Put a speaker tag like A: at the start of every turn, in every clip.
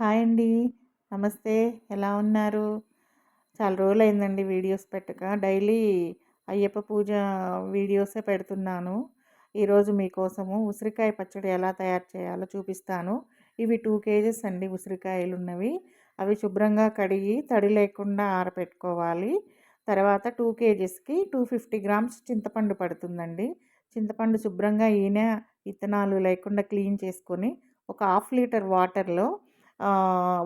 A: Hi అండి. నమస్తే. ఎలా ఉన్నారు? చాలా రోజులైందండి వీడియోస్ పెట్టక. డైలీ అయ్యప్ప పూజ వీడియోసే పెడుతున్నాను. ఈరోజు మీకోసము ఉసిరికాయ పచ్చడి ఎలా తయారు చేయాలో చూపిస్తాను. ఇవి 2 కేజెస్ అండి ఉసిరికాయలున్నవి. అవి శుభ్రంగా కడిగి తడి లేకుండా ఆరబెట్టుకోవాలి. తర్వాత 2 కేజెస్‌కి 250 గ్రామ్స్ చింతపండు పడుతుందండి. చింతపండు శుభ్రంగా ఇత్తనాలు లేకుండా క్లీన్ చేసుకొని ఒక హాఫ్ లీటర్ వాటర్‌లో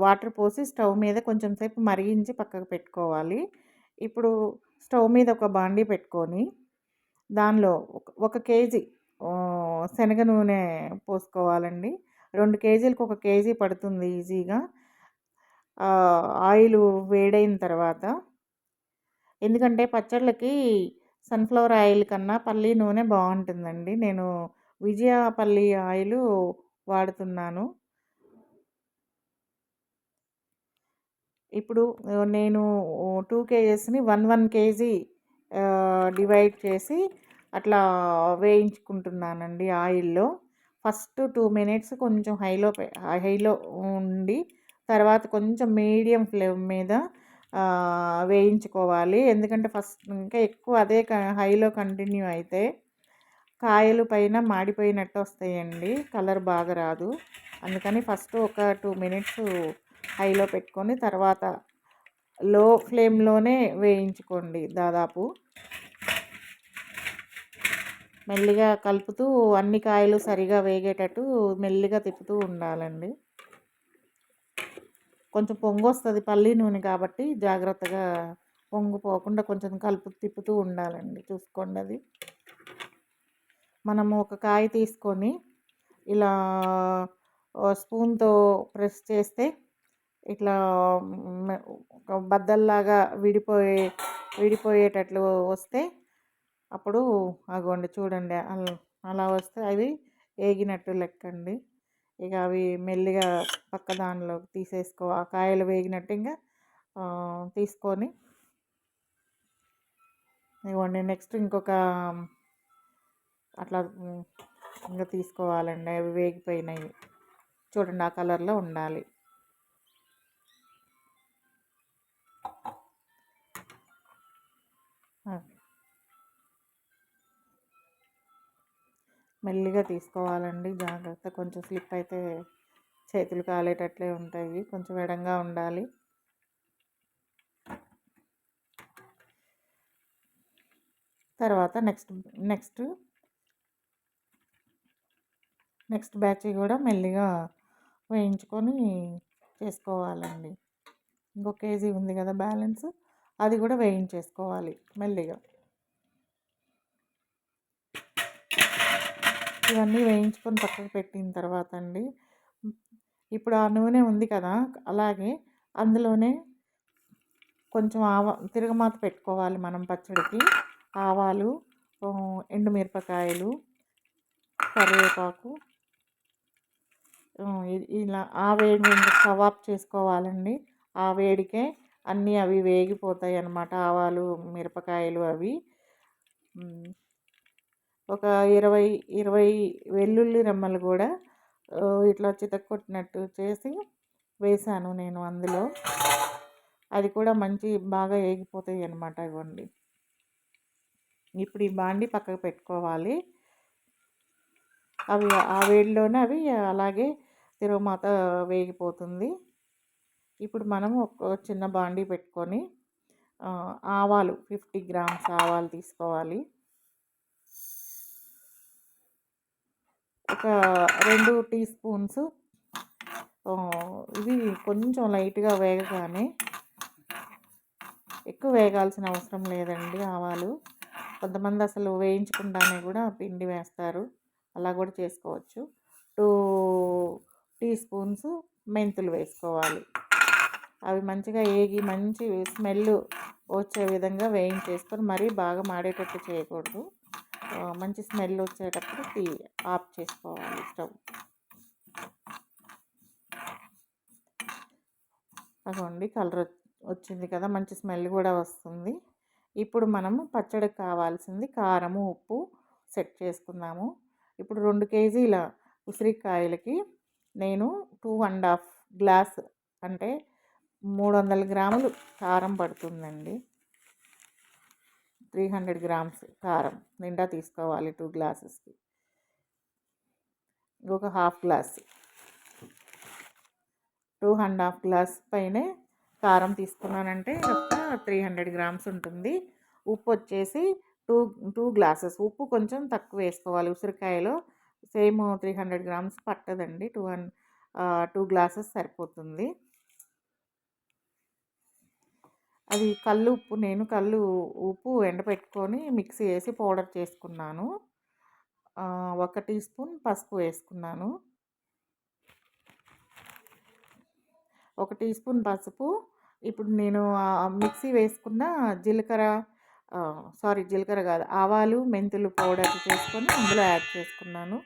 A: వాటర్ పోసి స్టవ్ మీద కొంచెం సేపు మరిగించి పక్కకు పెట్టుకోవాలి. ఇప్పుడు స్టవ్ మీద ఒక బాండీ పెట్టుకొని దానిలో ఒక కేజీ శనగ నూనె పోసుకోవాలండి. 2 కేజీలకు 1 కేజీ పడుతుంది ఈజీగా. ఆయిలు వేడైన తర్వాత, ఎందుకంటే పచ్చళ్ళకి సన్‌ఫ్లవర్ ఆయిల్ కన్నా పల్లి నూనె బావుంటుందండి. నేను విజయ పల్లి ఆయిలు వాడుతున్నాను. ఇప్పుడు నేను 2 కేజెస్‌ని 1 కేజీ డివైడ్ చేసి అట్లా వేయించుకుంటున్నానండి ఆయిల్‌లో. ఫస్ట్ 2 మినిట్స్ కొంచెం హైలో ఉండి, తర్వాత కొంచెం మీడియం ఫ్లేమ్ మీద వేయించుకోవాలి. ఎందుకంటే ఫస్ట్ ఇంకా ఎక్కువ అదే హైలో కంటిన్యూ అయితే కాయలు పైన మాడిపోయినట్టు వస్తాయండి. కలర్ బాగా రాదు. అందుకని ఫస్ట్ ఒక 2 మినిట్స్ హైలో పెట్టుకొని తర్వాత లో ఫ్లేమ్‌లోనే వేయించుకోండి దాదాపు. మెల్లిగా కలుపుతూ అన్ని కాయలు సరిగా వేగేటట్టు మెల్లిగా తిప్పుతూ ఉండాలండి. కొంచెం పొంగొస్తది పల్లి నూనె కాబట్టి జాగ్రత్తగా పొంగిపోకుండా కొంచెం తిప్పుతూ ఉండాలండి. చూసుకోండి అది. మనము ఒక కాయ తీసుకొని ఇలా స్పూన్‌తో ప్రెస్ చేస్తే ఇట్లా ఒక బద్దల్లాగా విడిపోయేటట్లు వస్తే అప్పుడు అగోండి చూడండి అలా వస్తే అవి ఏగినట్టు లెక్కండి. ఇక అవి మెల్లిగా పక్క దానిలోకి ఆ కాయలు వేగినట్టు ఇంకా తీసుకొని ఇవ్వండి. నెక్స్ట్ ఇంకొక అట్లా ఇంకా తీసుకోవాలండి. అవి వేగిపోయినాయి చూడండి, ఆ కలర్లో ఉండాలి. మెల్లిగా తీసుకోవాలండి, జాగ్రత్త. కొంచెం స్లిప్ అయితే చేతులు కాలేటట్లే ఉంటాయి. కొంచెం ఎడంగా ఉండాలి. తర్వాత నెక్స్ట్ బ్యాచ్ కూడా మెల్లిగా వేయించుకొని చేసుకోవాలండి. ఇంకొక కేజీ ఉంది కదా బ్యాలెన్స్, అది కూడా వేయించేసుకోవాలి మెల్లిగా. ఇవన్నీ వేయించుకొని పక్కకు పెట్టిన తర్వాత అండి, ఇప్పుడు ఆ నూనె ఉంది కదా, అలాగే అందులోనే కొంచెం తిరగమాత పెట్టుకోవాలి మనం పచ్చడికి. ఆవాలు, ఎండుమిరపకాయలు, కరివేపాకు, ఇలా ఆ వేడి స్టవ్ ఆఫ్ చేసుకోవాలండి. ఆ వేడికే అన్నీ అవి వేగిపోతాయి అన్నమాట. ఆవాలు, మిరపకాయలు అవి. ఒక 20 వెల్లుల్లి రెమ్మలు కూడా ఇట్లా చితక్కొట్టినట్టు చేసి వేసాను నేను అందులో. అది కూడా బాగా వేగిపోతాయి అన్నమాట. ఇవ్వండి. ఇప్పుడు ఈ బాండి పక్కకు పెట్టుకోవాలి. అవి ఆ వేడిలోనే అవి అలాగే తిరుగుమాత వేగిపోతుంది. ఇప్పుడు మనము ఒక చిన్న బాండి పెట్టుకొని ఆవాలు 50 గ్రామ్స్ ఆవాలు తీసుకోవాలి. ఒక 2 టీ స్పూన్స్ ఇవి కొంచెం లైట్గా వేగగానే, ఎక్కువ వేగాల్సిన అవసరం లేదండి ఆవాలు. కొంతమంది అసలు వేయించకుండానే కూడా పిండి వేస్తారు, అలా కూడా చేసుకోవచ్చు. 2 టీ స్పూన్స్ మెంతులు వేసుకోవాలి. అవి మంచిగా ఏగి మంచి స్మెల్ వచ్చే విధంగా వేయించేసుకొని, మరీ బాగా మాడేటట్టు చేయకూడదు. మంచి స్మెల్ వచ్చేటప్పుడు ఆఫ్ చేసుకోవాలి స్టవ్. అదిగోండి, కలర్ వచ్చింది కదా, మంచి స్మెల్ కూడా వస్తుంది. ఇప్పుడు మనము పచ్చడికి కావాల్సింది కారము, ఉప్పు సెట్ చేసుకుందాము. ఇప్పుడు 2 కేజీల ఉసిరికాయలకి నేను 2½ గ్లాస్ అంటే 300 గ్రాములు కారం పడుతుందండి. 300 గ్రామ్స్ కారం నిండా తీసుకోవాలి 2 గ్లాసెస్కి. ఒక హాఫ్ గ్లాస్, 2½ గ్లాస్ పైనే కారం తీసుకున్నానంటే ఒక 300 గ్రామ్స్ ఉంటుంది. ఉప్పు వచ్చేసి టూ గ్లాసెస్. ఉప్పు కొంచెం తక్కువ వేసుకోవాలి. ఉసిరికాయలో సేమ్ 300 గ్రామ్స్ పట్టదండి. 2 గ్లాసెస్ సరిపోతుంది. అది కల్లు ఉప్పు, నేను కల్లు ఉప్పు ఎండపెట్టుకొని మిక్సీ వేసి పౌడర్ చేసుకున్నాను. 1 టీ స్పూన్ పసుపు వేసుకున్నాను. 1 టీ స్పూన్ పసుపు. ఇప్పుడు నేను మిక్సీ వేసుకున్న జీలకర్ర కాదు, ఆవాలు మెంతులు పౌడర్ చేసుకొని అందులో యాడ్ చేసుకున్నాను.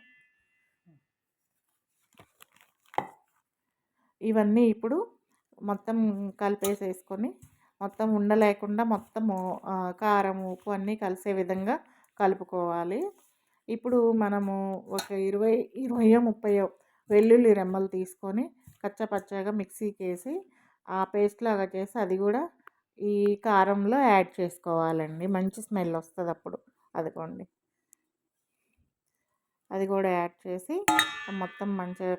A: ఇవన్నీ ఇప్పుడు మొత్తం కలిపేసేసుకొని మొత్తం ఉండలేకుండా మొత్తము కారం ఉప్పు అన్నీ కలిసే విధంగా కలుపుకోవాలి. ఇప్పుడు మనము ఒక 20-30 వెల్లుల్లి రెమ్మలు తీసుకొని కచ్చపచ్చగా మిక్సీకి వేసి ఆ పేస్ట్ లాగా చేసి అది కూడా ఈ కారంలో యాడ్ చేసుకోవాలండి. మంచి స్మెల్ వస్తుంది అప్పుడు. అదిగోండి, అది కూడా యాడ్ చేసి మొత్తం మంచిగా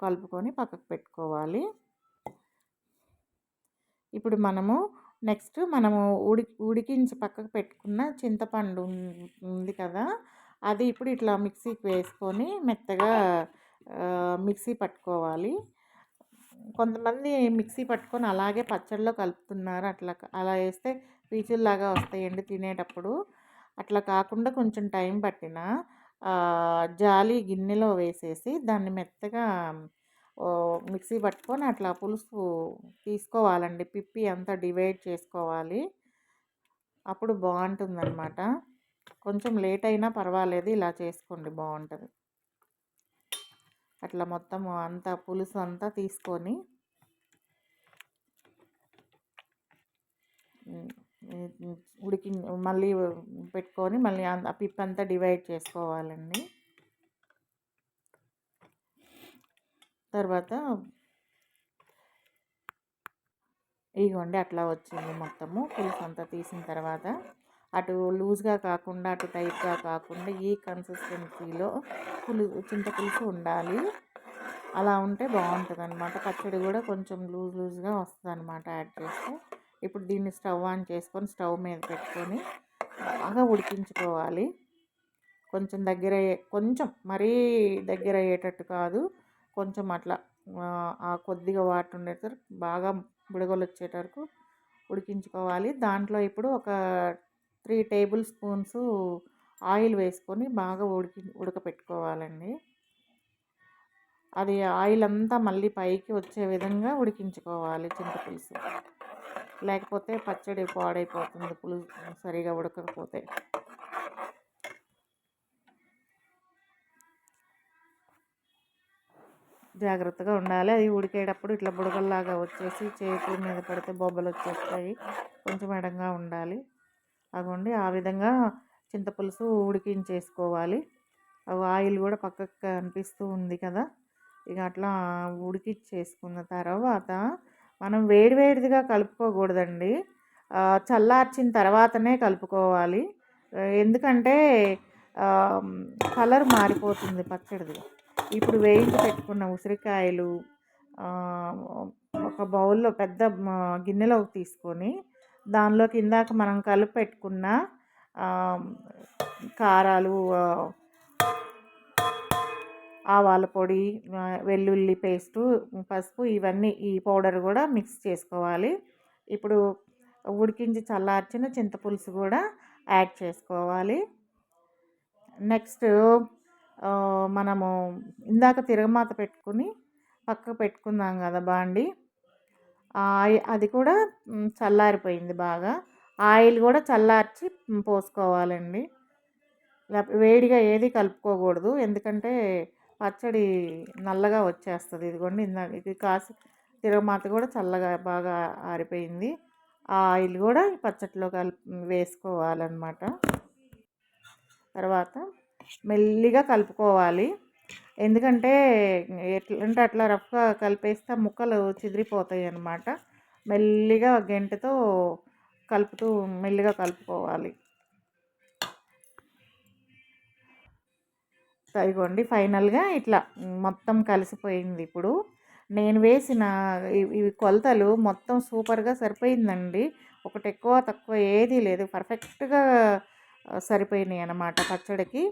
A: కలుపుకొని పక్కకు పెట్టుకోవాలి. ఇప్పుడు మనము ఉడికించి పక్కకు పెట్టుకున్న చింతపండు ఉంది కదా, అది ఇప్పుడు ఇట్లా మిక్సీకి వేసుకొని మెత్తగా మిక్సీ పట్టుకోవాలి. కొంతమంది మిక్సీ పట్టుకొని అలాగే పచ్చడిలో కలుపుతున్నారు. అలా వేస్తే పీచుల్లాగా వస్తాయండి తినేటప్పుడు. అట్లా కాకుండా కొంచెం టైం పట్టిన జాలి గిన్నెలో వేసేసి దాన్ని మెత్తగా మిక్సీ పట్టుకొని అట్లా పులుసు తీసుకోవాలండి. పిప్పి అంతా డివైడ్ చేసుకోవాలి. అప్పుడు బాగుంటుందన్నమాట. కొంచెం లేట్ అయినా పర్వాలేదు, ఇలా చేసుకోండి, బాగుంటుంది. అట్లా మొత్తం అంతా పులుసు అంతా తీసుకొని మళ్ళీ పెట్టుకొని మళ్ళీ ఆ పిప్పి అంతా డివైడ్ చేసుకోవాలండి. తర్వాత ఇదిగోండి అట్లా వచ్చింది మొత్తము పులుసు అంతా తీసిన తర్వాత. అటు లూజ్గా కాకుండా అటు టైట్గా కాకుండా ఈ కన్సిస్టెన్సీలో చింతపులుసు ఉండాలి. అలా ఉంటే బాగుంటుంది అనమాట. పచ్చడి కూడా కొంచెం లూజ్గా వస్తుంది అనమాట యాడ్ చేస్తే. ఇప్పుడు దీన్ని స్టవ్ ఆన్ చేసుకొని స్టవ్ మీద పెట్టుకొని బాగా ఉడికించుకోవాలి. కొంచెం మరీ దగ్గర అయ్యేటట్టు కాదు, కొంచెం అట్లా ఆ కొద్దిగా వాటర్ ఉండేటట్టు బాగా బుడగలు వచ్చేటరకు ఉడికించుకోవాలి. దాంట్లో ఇప్పుడు ఒక 3 టేబుల్ స్పూన్స్ ఆయిల్ వేసుకొని బాగా ఉడకపెట్టుకోవాలండి. అది ఆయిల్ అంతా మళ్ళీ పైకి వచ్చే విధంగా ఉడికించుకోవాలి చింతపులుసు. లేకపోతే పచ్చడి పాడైపోతుంది పులుసు సరిగా ఉడకకపోతే. జాగ్రత్తగా ఉండాలి. అది ఉడికేటప్పుడు ఇట్లా బుడగల్లాగా వచ్చేసి చేతుల మీద పడితే బొబ్బలు వచ్చేస్తాయి. కొంచెం ఎడంగా ఉండాలి. అగోండి ఆ విధంగా చింతపులుసు ఉడికించేసుకోవాలి. ఆయిల్ కూడా పక్కకు కనిపిస్తూ ఉంది కదా. ఇక అట్లా ఉడికించేసుకున్న తర్వాత మనం వేడివేడిదిగా కలుపుకోకూడదండి. చల్లార్చిన తర్వాతనే కలుపుకోవాలి. ఎందుకంటే కలర్ మారిపోతుంది పచ్చడిది. ఇప్పుడు వేయించి పెట్టుకున్న ఉసిరికాయలు ఒక బౌల్లో పెద్ద గిన్నెలోకి తీసుకొని దానిలోకి ఇందాక మనం కలిపి పెట్టుకున్న కారాలు, ఆవాల పొడి, వెల్లుల్లి పేస్టు, పసుపు ఇవన్నీ ఈ పౌడర్ కూడా మిక్స్ చేసుకోవాలి. ఇప్పుడు ఉడికించి చల్లార్చిన చింతపులుసు కూడా యాడ్ చేసుకోవాలి. నెక్స్ట్ మనము ఇందాక తిరగమాత పెట్టుకుని పక్కకు పెట్టుకుందాం కదా బాండి, అది కూడా చల్లారిపోయింది బాగా. ఆయిల్ కూడా చల్లార్చి పోసుకోవాలండి. వేడిగా ఏది కలుపుకోకూడదు, ఎందుకంటే పచ్చడి నల్లగా వచ్చేస్తుంది. ఇదిగోండి ఇది కాసి తిరగమాత కూడా చల్లగా బాగా ఆరిపోయింది. ఆ ఆయిల్ కూడా పచ్చడిలో వేసుకోవాలన్నమాట. తర్వాత మెల్లిగా కలుపుకోవాలి. ఎందుకంటే ఎట్లంటే అట్లా రఫ్‌గా కలిపేస్తే ముక్కలు చిదిరిపోతాయి అన్నమాట. మెల్లిగా గెంటెతో కలుపుతూ మెల్లిగా కలుపుకోవాలి. ఇగోండి ఫైనల్‌గా ఇట్లా మొత్తం కలిసిపోయింది ఇప్పుడు. నేను వేసిన ఇవి కొలతలు మొత్తం సూపర్‌గా సరిపోయిందండి. ఒకటి ఎక్కువ, తక్కువ ఏదీ లేదు. పర్ఫెక్ట్‌గా సరిపోయినాయన్నమాట పచ్చడికి.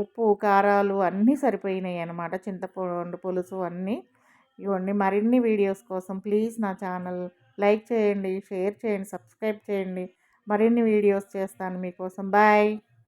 A: ఉప్పు, కారాలు అన్నీ సరిపోయినాయన్నమాట. చింతపండు పులుసు అన్నీ. ఇగోండి మరిన్ని వీడియోస్ కోసం ప్లీజ్ నా ఛానల్ లైక్ చేయండి, షేర్ చేయండి, సబ్స్క్రైబ్ చేయండి. మరిన్ని వీడియోస్ చేస్తాను మీకోసం. బాయ్.